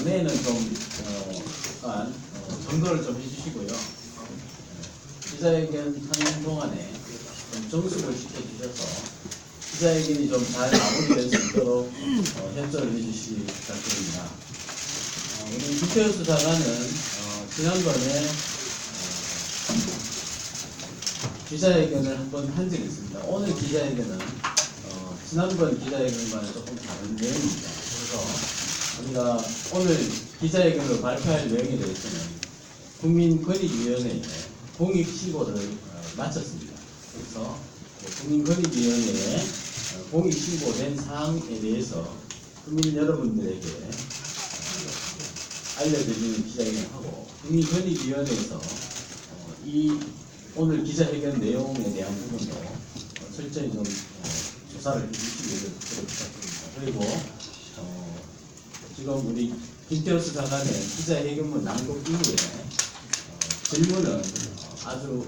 장래에는 좀 정도를 좀 해주시고요. 기자회견 하는 동안에 좀 정숙을 지켜주셔서 기자회견이 좀 잘 마무리될 수 있도록 협조를 해주시기 부탁드립니다. 우리 김태우 수사관은 지난번에 기자회견을 한번 한 적이 있습니다. 오늘 기자회견은 지난번 기자회견과는 조금 다른 내용입니다. 그래서 우리가 오늘 기자회견으로 발표할 내용에 대해서는 국민권익위원회에 공익신고를 마쳤습니다. 그래서 국민권익위원회에 공익신고된 사항에 대해서 국민 여러분들에게 알려드리는 기자회견을 하고, 국민권익위원회에서 이 오늘 기자회견 내용에 대한 부분도 철저히 좀 조사를 해주시기를 부탁드립니다. 그리고 지금 우리 김태우 수사관의 기자회견문 낭독 이후에 질문은 아주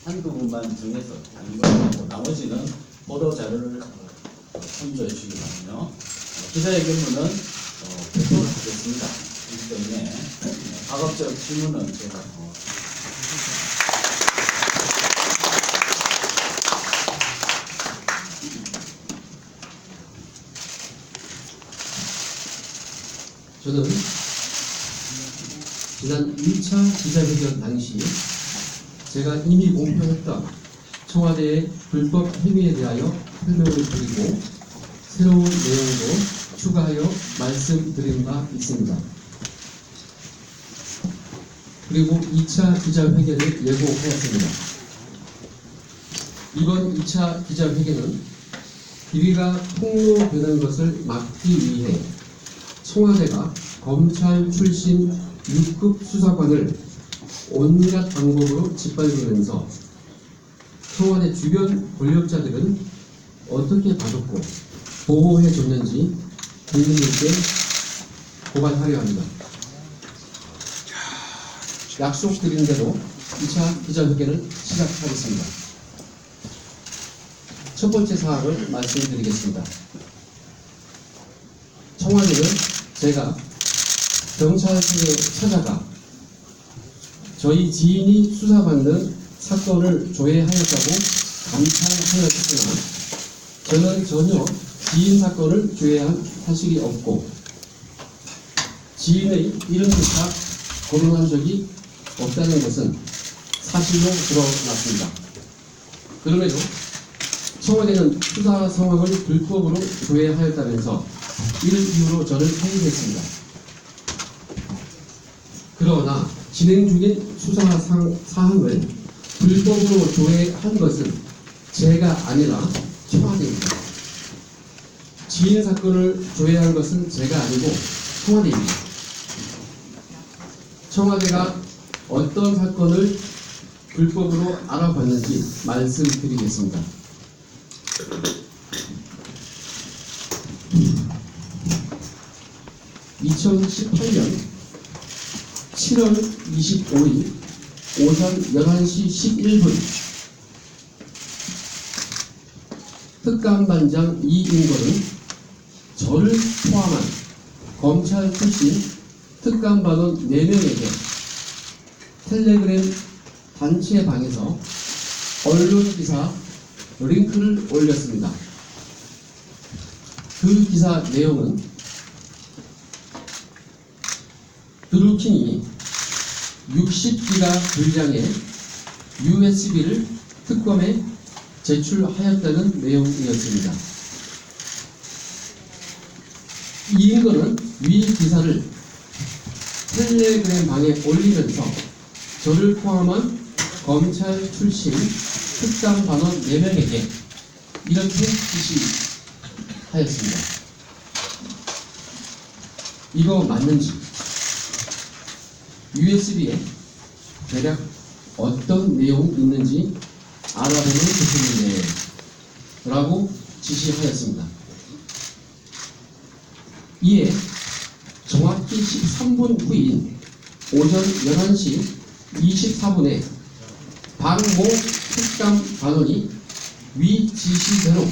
한두 분만 정해서 하고 나머지는 보도 자료를 참조해 주시기 바라며, 기자회견문은 배포를 하겠습니다. 그렇기 때문에 가급적 질문은 제가 저는 지난 1차 기자회견 당시 제가 이미 공표했던 청와대의 불법 행위에 대하여 설명을 드리고 새로운 내용도 추가하여 말씀드린 바 있습니다. 그리고 2차 기자회견을 예고하였습니다. 이번 2차 기자회견은 비리가 폭로되는 것을 막기 위해 청와대가 검찰 출신 6급 수사관을 온갖 방법으로 짓밟으면서 청와대 주변 권력자들은 어떻게 봐줬고 보호해줬는지 국민들께 고발하려 합니다. 약속드린 대로 2차 기자회견을 시작하겠습니다. 첫 번째 사항을 말씀드리겠습니다. 청와대는 제가 경찰서에 찾아가 저희 지인이 수사받는 사건을 조회하였다고 감찰하였으나 저는 전혀 지인 사건을 조회한 사실이 없고 지인의 이름 조차 거론한 적이 없다는 것은 사실로 드러났습니다. 그럼에도 청와대는 수사 상황을 불법으로 조회하였다면서 이를 이유로 저를 해임했습니다. 그러나 진행 중인 수사 사항을 불법으로 조회한 것은 제가 아니라 청와대입니다. 지인 사건을 조회한 것은 제가 아니고 청와대입니다. 청와대가 어떤 사건을 불법으로 알아봤는지 말씀드리겠습니다. 2018년 7월 25일 오전 11시 11분 특감반장 이인걸은 저를 포함한 검찰 출신 특감반원 4명에게 텔레그램 단체방에서 언론기사 링크를 올렸습니다. 그 기사 내용은 드루킹이 60기가 분량의 USB를 특검에 제출하였다는 내용이었습니다. 이인걸은 위 기사를 텔레그램 방에 올리면서 저를 포함한 검찰 출신 특감반원 4명에게 이렇게 지시하였습니다. 이거 맞는지, USB에 대략 어떤 내용이 있는지 알아보면 좋겠는데 라고 지시하였습니다. 이에 정확히 13분 후인 오전 11시 24분에 박모 특감반원이 위 지시대로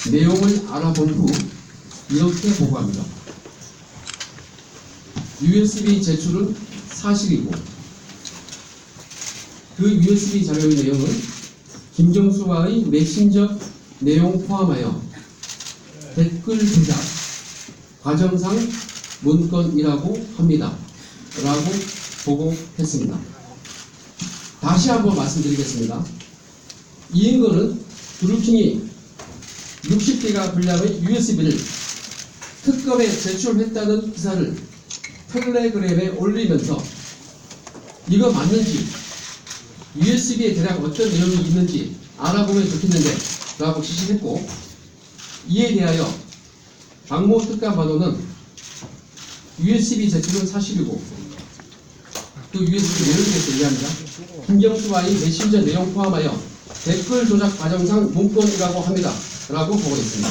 내용을 알아본 후 이렇게 보고합니다. USB 제출은 사실이고 그 USB 자료의 내용은 김경수와의 메신저 내용 포함하여 댓글 조작 과정상 문건이라고 합니다. 라고 보고했습니다. 다시 한번 말씀드리겠습니다. 이 인건은 드루킹이 60개가 분량의 USB를 특검에 제출했다는 기사를 텔레그램에 올리면서 이거 맞는지 USB에 대략 어떤 내용이 있는지 알아보면 좋겠는데 라고 지시했고, 이에 대하여 박모 특감반원은 USB 제출은 사실이고 또 USB 내용에 대해서 이해합니다. 김경수와의 메신저 내용 포함하여 댓글 조작 과정상 문건이라고 합니다. 라고 보고했습니다.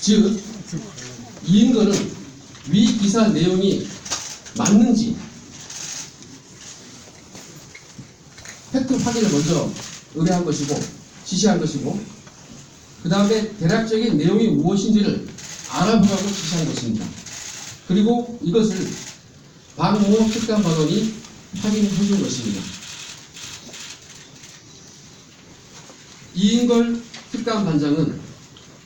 즉, 이 인건은 위 기사 내용이 맞는지 팩트 확인을 먼저 의뢰한 것이고 지시한 것이고, 그 다음에 대략적인 내용이 무엇인지를 알아보라고 지시한 것입니다. 그리고 이것을 박모 특감반원이 확인해 준 것입니다. 이인걸 특감반장은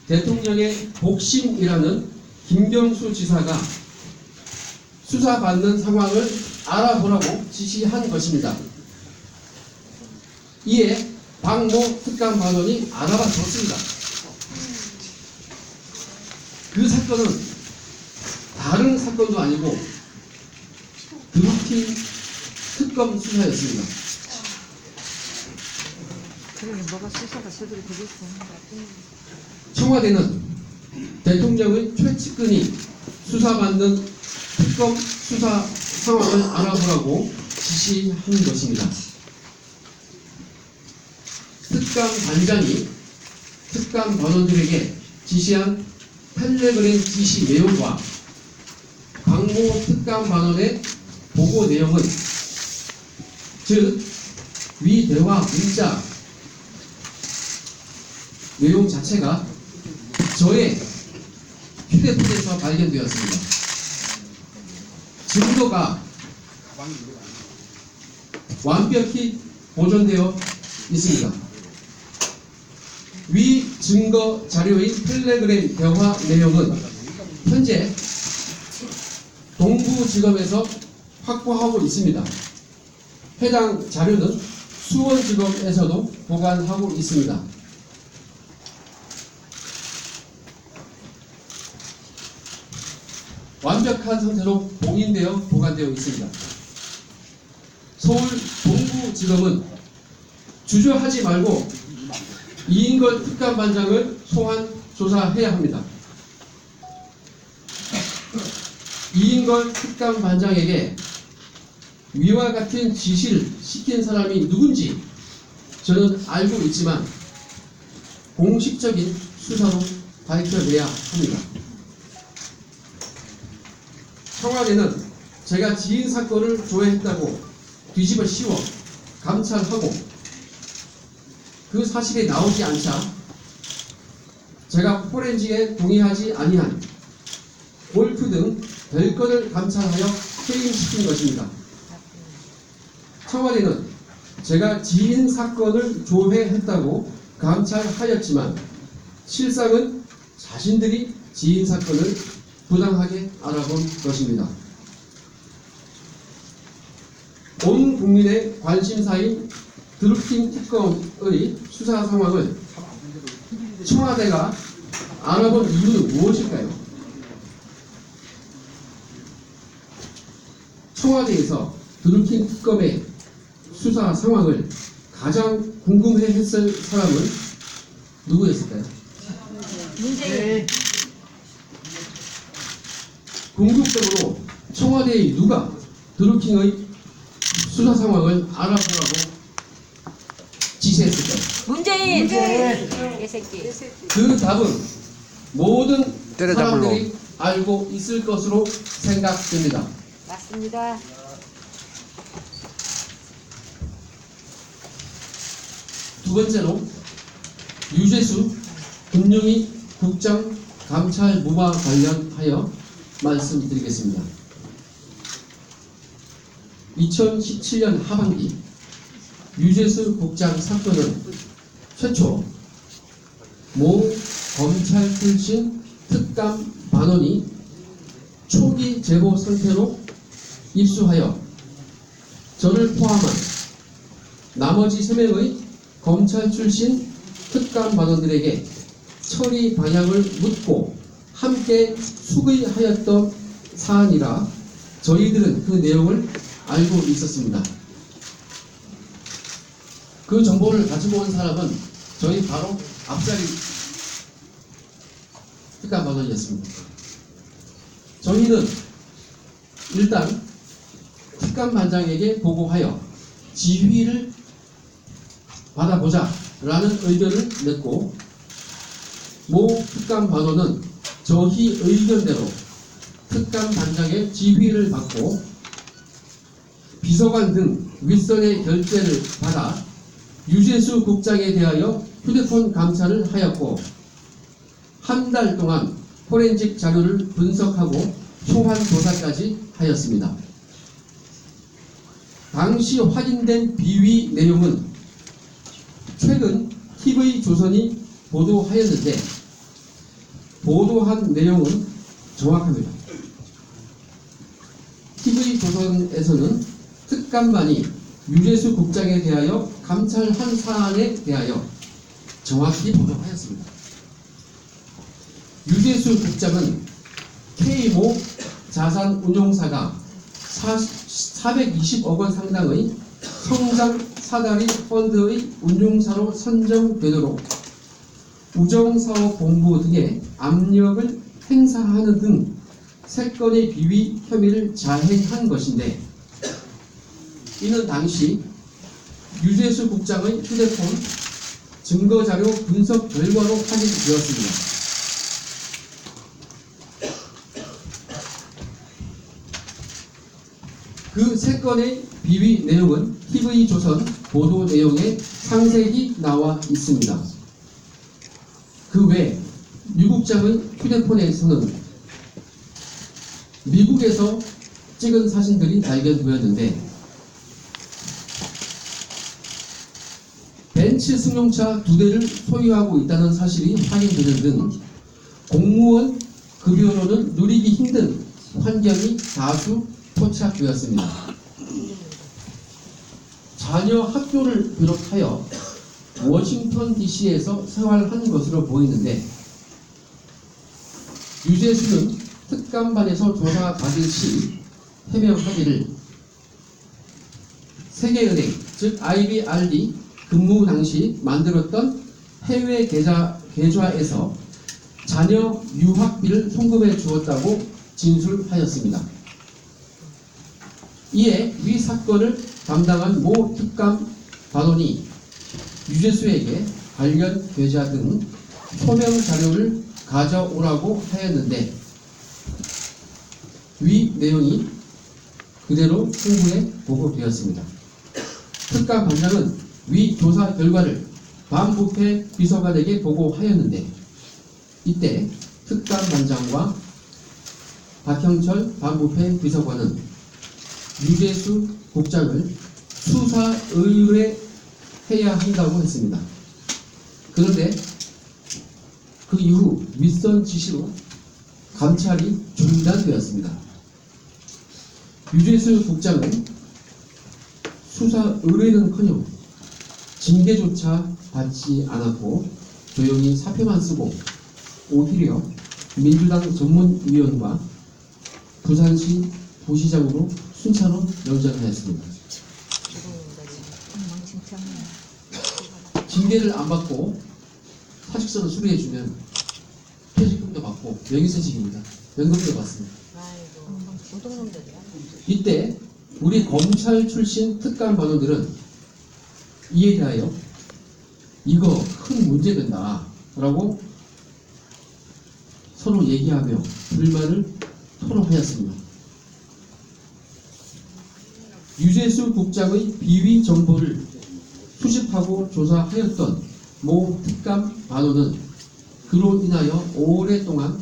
대통령의 복심이라는 김경수 지사가 수사받는 상황을 알아보라고 지시한 것입니다. 이에 박모 특감반원이 알아봐 줬습니다. 그 사건은 다른 사건도 아니고 드루킹 특검 수사였습니다. 그러니 뭐가 수사가 제대로 되겠어. 청와대는 대통령의 최측근이 수사받는 특검 수사 상황을 알아보라고 지시한 것입니다. 특감 반장이 특감 반원들에게 지시한 텔레그램 지시 내용과 박모 특감 반원의 보고 내용은, 즉 위 대화 문자 내용 자체가 저의 휴대폰에서 발견되었습니다. 증거가 완벽히 보존되어 있습니다. 위 증거 자료의 텔레그램 대화 내용은 현재 동부지검에서 확보하고 있습니다. 해당 자료는 수원지검에서도 보관하고 있습니다. 완벽한 상태로 봉인되어 보관되어 있습니다. 서울 동부지검은 주저하지 말고 이인걸 특감반장을 소환 조사해야 합니다. 이인걸 특감반장에게 위와 같은 지시를 시킨 사람이 누군지 저는 알고 있지만 공식적인 수사로 밝혀내야 합니다. 청와대는 제가 지인 사건을 조회했다고 뒤집어 씌워 감찰하고 그 사실이 나오지 않자 제가 포렌식에 동의하지 아니한 골프 등 별건을 감찰하여 해임시킨 것입니다. 청와대는 제가 지인 사건을 조회했다고 감찰하였지만 실상은 자신들이 지인 사건을 부당하게 알아본 것입니다. 온 국민의 관심사인 드루킹 특검의 수사 상황을 청와대가 알아본 이유는 무엇일까요? 청와대에서 드루킹 특검의 수사 상황을 가장 궁금해했을 사람은 누구였을까요? 문재인. 궁극적으로 청와대의 누가 드루킹의 수사 상황을 알아보라고 지시했을까요? 문재인. 개새끼. 그 답은 모든 때려잡을로. 사람들이 알고 있을 것으로 생각됩니다. 맞습니다. 두 번째로 유재수 금융위 국장 감찰 무마 관련하여 말씀드리겠습니다. 2017년 하반기 유재수 국장 사건은 최초 모 검찰 출신 특감 반원이 초기 제보 상태로 입수하여 저를 포함한 나머지 3명의 검찰 출신 특감 반원들에게 처리 방향을 묻고 함께 수의하였던 사안이라 저희들은 그 내용을 알고 있었습니다. 그 정보를 가지고 온 사람은 저희 바로 앞자리 특감 반원이었습니다. 저희는 일단 특감 반장에게 보고하여 지휘를 받아보자 라는 의견을 냈고, 모 특감 반원은 저희 의견대로 특감 반장의 지휘를 받고 비서관 등 윗선의 결재를 받아 유재수 국장에 대하여 휴대폰 감찰을 하였고, 한 달 동안 포렌식 자료를 분석하고 소환 조사까지 하였습니다. 당시 확인된 비위 내용은 최근 TV조선이 보도하였는데 보도한 내용은 정확합니다. TV조선에서는 특감반이 유재수 국장에 대하여 감찰한 사안에 대하여 정확히 보도하였습니다. 유재수 국장은 K모 자산운용사가 420억 원 상당의 성장 사다리 펀드의 운용사로 선정되도록 우정사업본부 등의 압력을 행사하는 등 3건의 비위 혐의를 자행한 것인데, 이는 당시 유재수 국장의 휴대폰 증거자료 분석 결과로 확인되었습니다. 그 3건의 비위 내용은 TV조선 보도 내용에 상세히 나와 있습니다. 그 외 유 국장의 휴대폰에서는 미국에서 찍은 사진들이 발견되었는데, 벤츠 승용차 2대를 소유하고 있다는 사실이 확인되는 등 공무원 급여로는 누리기 힘든 환경이 다수 포착되었습니다. 자녀 학교를 비롯하여 워싱턴 DC에서 생활한 것으로 보이는데, 유재수는 특감반에서 조사 받을 시 해명하기를 세계은행 즉 IBRD 근무 당시 만들었던 해외 계좌에서 자녀 유학비를 송금해 주었다고 진술하였습니다. 이에 위 사건을 담당한 모 특감 반원이 유재수에게 관련 계좌 등 소명 자료를 가져오라고 하였는데, 위 내용이 그대로 후에 보고되었습니다. 특감 반장은 위 조사 결과를 반부패 비서관에게 보고하였는데, 이때 특감 반장과 박형철 반부패 비서관은 유재수 국장을 수사 의뢰해야 한다고 했습니다. 그런데 그 이후 윗선 지시로 감찰이 중단되었습니다. 유재수 국장은 수사 의뢰는커녕 징계조차 받지 않았고 조용히 사표만 쓰고 오히려 민주당 전문위원과 부산시 부시장으로 순차로 연장하였습니다. 징계를 안 받고 사직서를 수리해주면 퇴직금도 받고 명의퇴직입니다. 연금도 받습니다. 이때 우리 검찰 출신 특감 반원들은 이에 대하여 이거 큰 문제된다 라고 서로 얘기하며 불만을 토로하였습니다. 유재수 국장의 비위 정보를 수집하고 조사하였던 모 특감 반원은 그로 인하여 오랫동안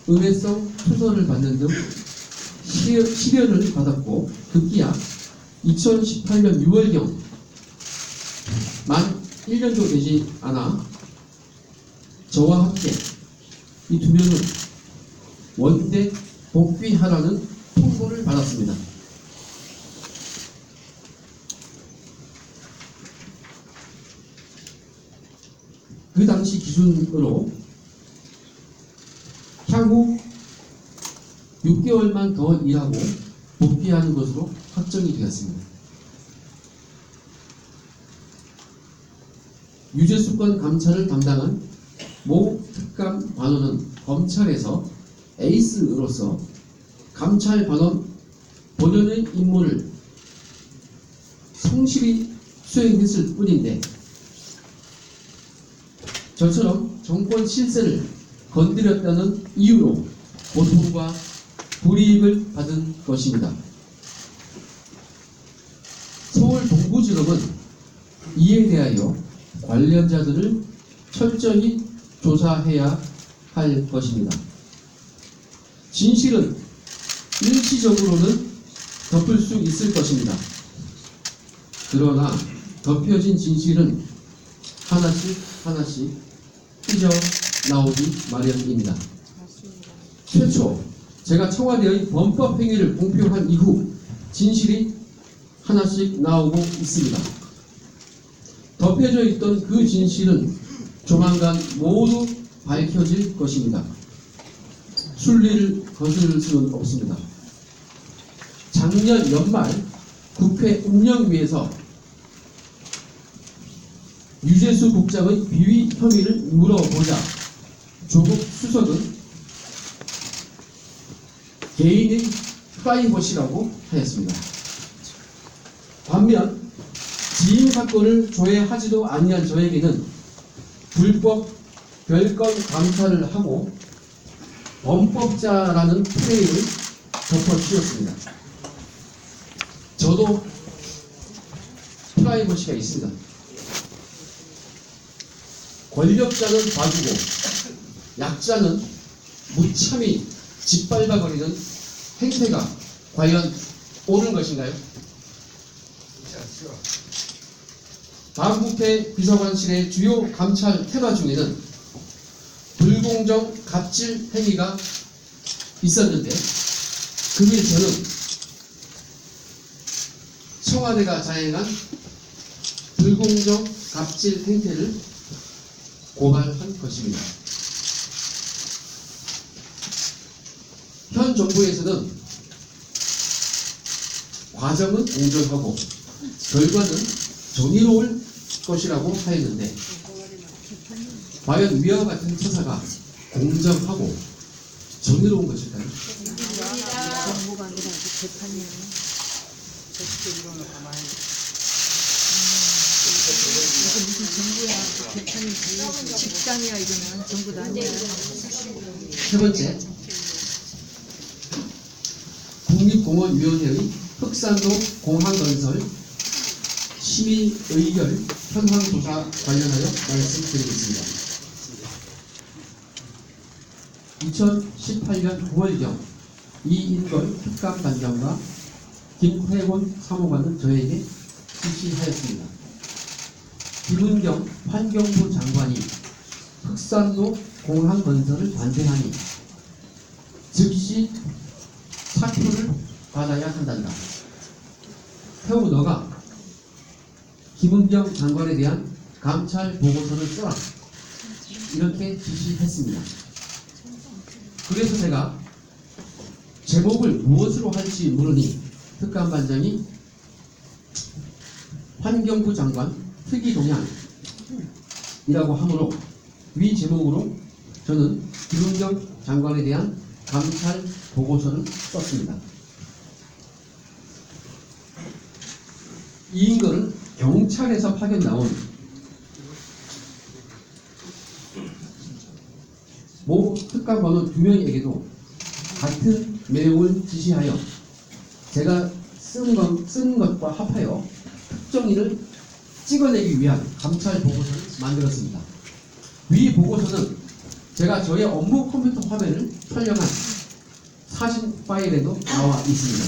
은혜성 투서를 받는 등 시련을 받았고, 급기야 2018년 6월경 만 1년도 되지 않아 저와 함께 이 두 명은 원대 복귀하라는 통보를 받았습니다. 그 당시 기준으로 향후 6개월만 더 일하고 복귀하는 것으로 확정이 되었습니다. 유죄수권 감찰을 담당한 모 특감 반원은 검찰에서 에이스로서 감찰 반원 본연의 임무를 성실히 수행했을 뿐인데, 저처럼 정권 실세를 건드렸다는 이유로 고통과 불이익을 받은 것입니다. 서울 동부지검은 이에 대하여 관련자들을 철저히 조사해야 할 것입니다. 진실은 일시적으로는 덮을 수 있을 것입니다. 그러나 덮여진 진실은 하나씩 휘저 나오기 마련입니다. 최초 제가 청와대의 범법행위를 공표한 이후 진실이 하나씩 나오고 있습니다. 덮여져 있던 그 진실은 조만간 모두 밝혀질 것입니다. 순리를 거스를 수는 없습니다. 작년 연말 국회 운영위에서 유재수 국장의 비위 혐의를 물어보자 조국 수석은 개인의 프라이버시라고 하였습니다. 반면 지인 사건을 조회하지도 아니한 저에게는 불법 별건 감찰을 하고 범법자라는 프레임을 덮어씌웠습니다. 저도 프라이버시가 있습니다. 권력자는 봐주고 약자는 무참히 짓밟아버리는 행태가 과연 옳은 것인가요? 반부패 비서관실의 주요 감찰 테마 중에는 불공정 갑질 행위가 있었는데, 그일 저는 청와대가 자행한 불공정 갑질 행태를 고발한 것입니다. 현 정부에서는 과정은 공정하고 결과는 정의로울 것이라고 하였는데, 과연 위와 같은 처사가 공정하고 정의로운 것일까요? 정부가 아니라 재판이에요. 이거 무슨 정부야? 재판이지. 직장이야 이거는. 정부도 아니야. 세 번째, 국립공원위원회의 흑산도 공항건설 시민의결 현황조사 관련하여 말씀드리겠습니다. 2018년 9월경 이인걸 특감반장과 김태곤 사무관은 저에게 지시하였습니다. 김은경 환경부 장관이 흑산도 공항건설을 반대하니 즉시 사표를 받아야 한단다. 태우 너가 김은경 장관에 대한 감찰 보고서를 써라. 이렇게 지시했습니다. 그래서 제가 제목을 무엇으로 할지 물으니 특감반장이 환경부 장관 특이동향이라고 하므로 위 제목으로 저는 김은경 장관에 대한 감찰 보고서를 썼습니다. 이인걸은 경찰에서 파견 나온 모 특감반원 2명에게도 같은 내용을 지시하여 제가 쓴 것과 합하여 특정인을 찍어내기 위한 감찰 보고서를 만들었습니다. 위 보고서는 제가 저의 업무 컴퓨터 화면을 촬영한 사진 파일에도 나와 있습니다.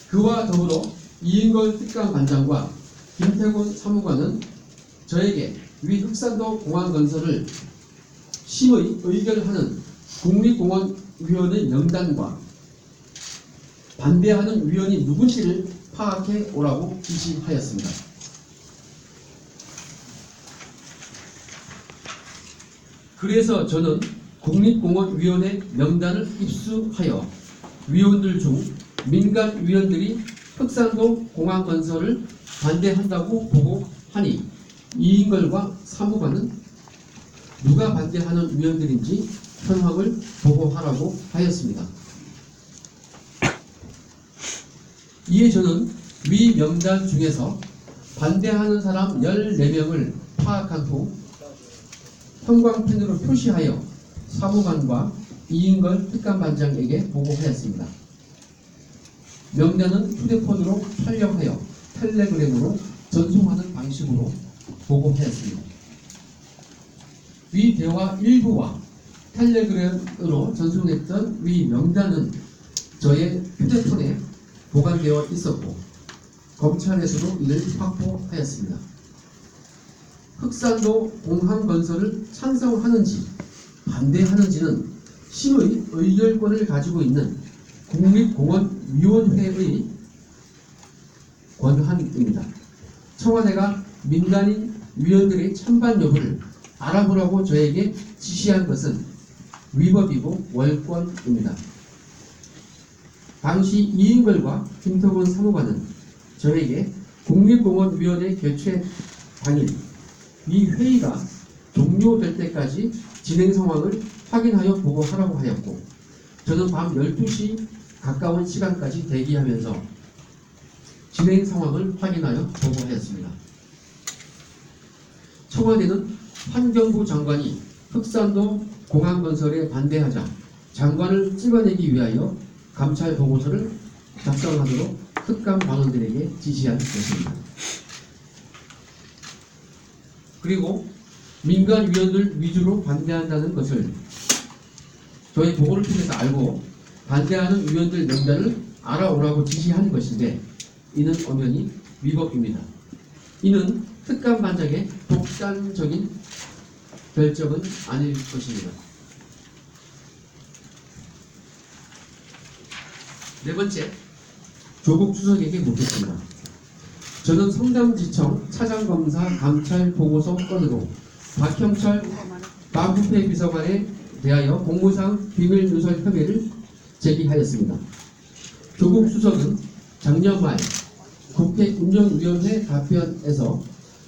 그와 더불어 이인걸 특감반장과 김태곤 사무관은 저에게 위 흑산도 공항 건설을 심의 의결하는 국립공원위원회 명단과 반대하는 위원이 누군지를 파악해 오라고 지시하였습니다. 그래서 저는 국립공원위원회 명단을 입수하여 위원들 중 민간 위원들이 흑산도 공항 건설을 반대한다고 보고하니 이인걸과 사무관은 누가 반대하는 위원들인지 현황을 보고하라고 하였습니다. 이에 저는 위 명단 중에서 반대하는 사람 14명을 파악한 후 형광펜으로 표시하여 사무관과 이인걸 특감반장에게 보고하였습니다. 명단은 휴대폰으로 촬영하여 텔레그램으로 전송하는 방식으로 보고하였습니다. 위 대화 일부와 텔레그램으로 전송했던 위 명단은 저의 휴대폰에 보관되어 있었고 검찰에서도 이를 확보하였습니다. 흑산도 공항 건설을 찬성하는지 반대하는지는 심의 의결권을 가지고 있는 국립공원위원회의 권한입니다. 청와대가 민간인 위원들의 찬반 여부를 알아보라고 저에게 지시한 것은 위법이고 월권입니다. 당시 이인걸과 김태곤 사무관은 저에게 국립공원위원회 개최 당일 이 회의가 종료될 때까지 진행 상황을 확인하여 보고하라고 하였고 저는 밤 12시 가까운 시간까지 대기하면서 진행 상황을 확인하여 보고하였습니다. 청와대는 환경부 장관이 흑산도 공항 건설에 반대하자 장관을 찍어내기 위하여 감찰 보고서를 작성하도록 특감 반원들에게 지시한 것입니다. 그리고 민간 위원들 위주로 반대한다는 것을 저희 보고를 통해서 알고 반대하는 위원들 명단을 알아오라고 지시한 것인데 이는 엄연히 위법입니다. 이는 특감반장의 독단적인 결정은 아닐 것입니다. 네 번째, 조국 수석에게 묻겠습니다. 저는 성남지청 차장검사 감찰 보고서 건으로 박형철 반부패 비서관에 대하여 공무상 비밀 누설 혐의를 제기하였습니다. 조국 수석은 작년 말 국회 운영위원회 답변에서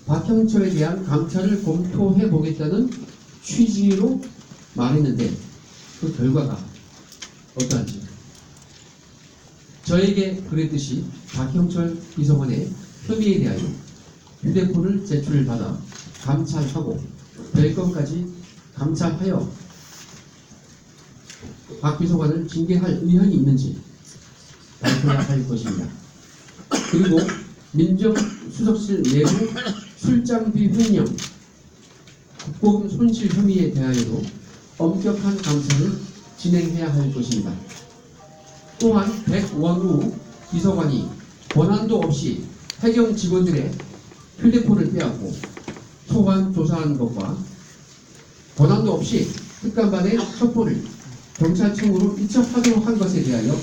박형철에 대한 감찰을 검토해 보겠다는 취지로 말했는데 그 결과가 어떠한지 저에게 그랬듯이 박형철 비서관의 혐의에 대하여 휴대폰을 제출받아 감찰하고 별건까지 감찰하여 박 비서관을 징계할 의향이 있는지 발표해야 할 것입니다. 그리고 민정수석실 내부 출장비 횡령, 국보금 손실 혐의에 대하여도 엄격한 감찰을 진행해야 할 것입니다. 또한 백원우 비서관이 권한도 없이 해경 직원들의 휴대폰을 빼앗고 소환 조사한 것과 권한도 없이 특감반의 첩보를 경찰청으로 이첩하도록 한 것에 대하여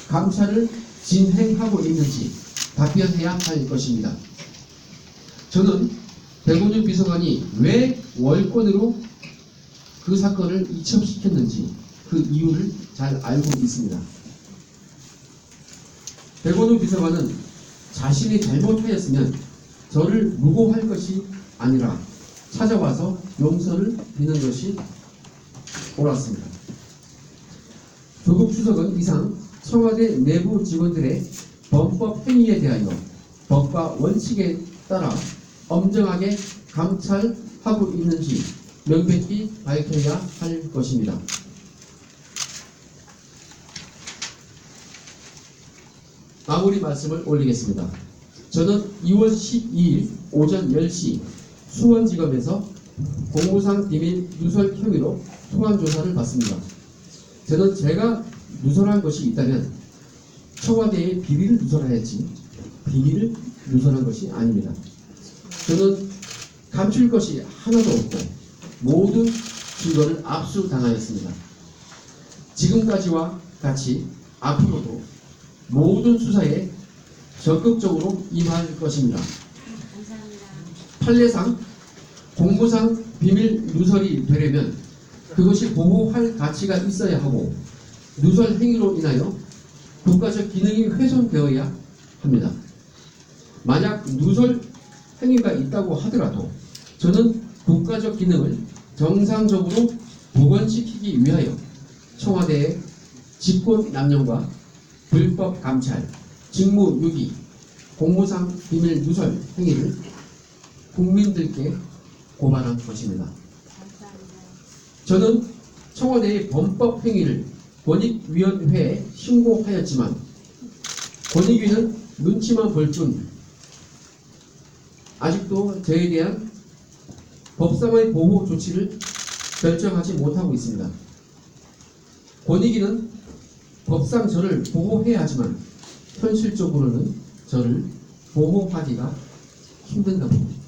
감찰을 진행하고 있는지 답변해야 할 것입니다. 저는 백원우 비서관이 왜 월권으로 그 사건을 이첩시켰는지 그 이유를 잘 알고 있습니다. 백원우 비서관은 자신이 잘못하였으면 저를 무고할 것이 아니라 찾아와서 용서를 비는 것이 옳았습니다. 조국 수석은 이상 청와대 내부 직원들의 범법 행위에 대하여 법과 원칙에 따라 엄정하게 감찰하고 있는지 명백히 밝혀야 할 것입니다. 마무리 말씀을 올리겠습니다. 저는 2월 12일 오전 10시 수원지검에서 공무상 비밀 누설 혐의로 소환 조사를 받습니다. 저는 제가 누설한 것이 있다면 청와대의 비밀을 누설하였지 비밀을 누설한 것이 아닙니다. 저는 감출 것이 하나도 없고 모든 증거를 압수당하였습니다. 지금까지와 같이 앞으로도 모든 수사에 적극적으로 임할 것입니다. 판례상 공무상 비밀 누설이 되려면 그것이 보호할 가치가 있어야 하고 누설 행위로 인하여 국가적 기능이 훼손되어야 합니다. 만약 누설 행위가 있다고 하더라도 저는 국가적 기능을 정상적으로 복원시키기 위하여 청와대의 직권남용과 불법 감찰, 직무유기, 공무상 비밀 누설 행위를 국민들께 고발한 것입니다. 저는 청와대의 범법 행위를 권익위원회에 신고하였지만 권익위는 눈치만 볼 뿐 아직도 저에 대한 법상의 보호 조치를 결정하지 못하고 있습니다. 권익위는 법상 저를 보호해야 하지만 현실적으로는 저를 보호하기가 힘든가 봅니다.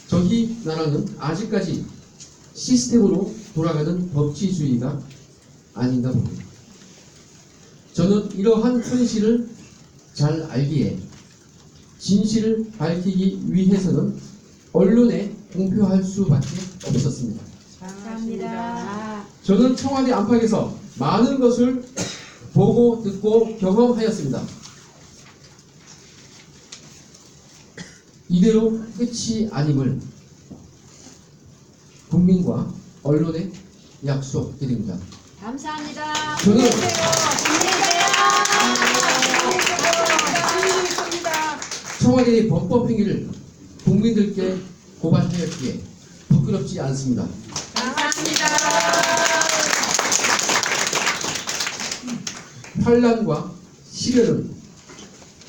저희 나라는 아직까지 시스템으로 돌아가는 법치주의가 아닌가 봅니다. 저는 이러한 현실을 잘 알기에 진실을 밝히기 위해서는 언론에 공표할 수밖에 없었습니다. 감사합니다. 저는 청와대 안팎에서 많은 것을 보고 듣고 경험하였습니다. 이대로 끝이 아님을 국민과 언론에 약속드립니다. 감사합니다. 저는 청와대의 범법 행위를 국민들께 고발하였기에 부끄럽지 않습니다. 감사합니다. 환란과 시련은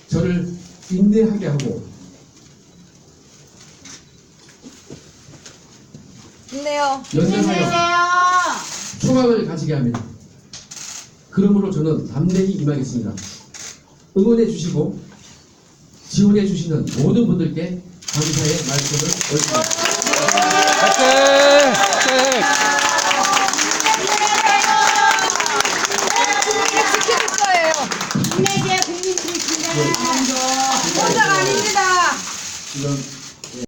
저를 인내하게 하고 힘내요. 연장하여 소망을 가지게 합니다. 그러므로 저는 담대히 임하겠습니다. 응원해 주시고 지원해 주시는 모든 분들께 감사의 말씀을 올립니다. 지켜줄 거예요. 국내제 국민 지키자. 혼자가 아닙니다. 지금